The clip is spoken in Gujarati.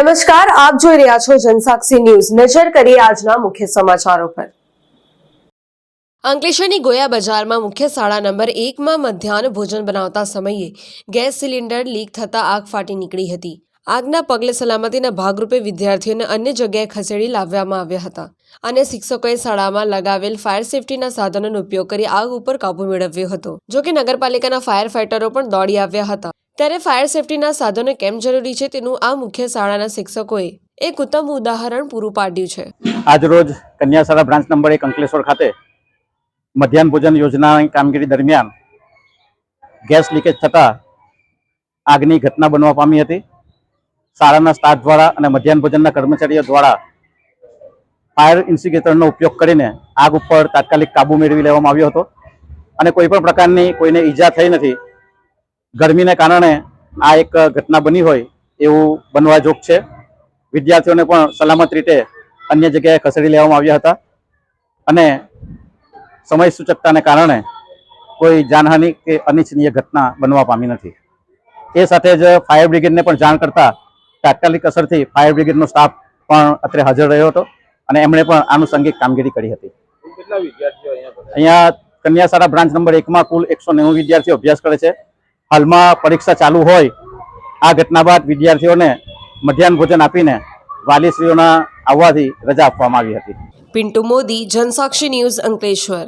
નમસ્કાર, આપ જોઈ રહ્યા છો જનસાક્ષી ન્યૂઝ। નજર કરીએ આજના મુખ્ય સમાચારો પર। અંકલેશ્વરની ગોયા બજારમાં મુખ્ય શાળા નંબર 1માં મધ્યાહન ભોજન બનાવતા સમયે ગેસ સિલિન્ડર લીક થતા આગ ફાટી નીકળી હતી। આગના પગલે સલામતીના ભાગરૂપે વિદ્યાર્થીઓને અન્ય જગ્યાએ ખસેડી લાવવામાં આવ્યા હતા અને શિક્ષકોએ શાળામાં લગાવેલ ફાયર સેફટીના સાધનોનો ઉપયોગ કરી આગ ઉપર કાબુ મેળવ્યો હતો। જો કે નગરપાલિકાના ફાયર ફાઇટરો પણ દોડી આવ્યા હતા। ત્યારે ફાયર સેફટીના સાધનો કેમ જરૂરી છે તેનું આ મુખ્ય શાળાના શિક્ષકોએ એક ઉત્તમ ઉદાહરણ પૂરું પાડ્યું છે। આજ રોજ કન્યા શાળા બ્રાન્ચ નંબર 1 અંકલેશ્વર ખાતે મધ્યાહન ભોજન યોજનાની કામગીરી દરમિયાન ગેસ લીકેજ થતા આગની ઘટના બનવા પામી હતી। શાળાના સ્ટાફ દ્વારા અને મધ્યાહન ભોજનના કર્મચારીઓ દ્વારા ફાયર ઇન્સ્ટિગેટરનો ઉપયોગ કરીને આગ ઉપર તાત્કાલિક કાબુ મેળવી લેવામાં આવ્યો હતો અને કોઈ પણ પ્રકારની કોઈને ઈજા થઈ નથી। ગરમીને કારણે આ એક ઘટના બની હોય એવું બનવા જોગ છે। વિદ્યાર્થીઓને પણ સલામત રીતે અન્ય જગ્યાએ ખસેડી લેવામાં આવ્યા હતા અને સમય સૂચકતાને કારણે કોઈ જાનહાનિ કે અનિચ્છનીય ઘટના બનવા પામી નથી। એ સાથે જ ફાયર બ્રિગેડને પણ જાણ કરતા તાત્કાલિક અસરથી ફાયર બ્રિગેડનો સ્ટાફ પણ અત્રે હાજર રહ્યો હતો અને એમણે પણ આનુષંગિક કામગીરી કરી હતી। અહીંયા કન્યા શાળા બ્રાન્ચ નંબર 1માં કુલ 190 વિદ્યાર્થીઓ અભ્યાસ કરે છે। હાલમાં પરીક્ષા ચાલુ હોય આ ઘટના બાદ વિદ્યાર્થીઓને મધ્યાહન ભોજન આપીને વાલીશ્રીઓના આવવાથી રજા આપવામાં આવી હતી। પિન્ટુ મોદી, જનસાક્ષી ન્યૂઝ, અંકલેશ્વર।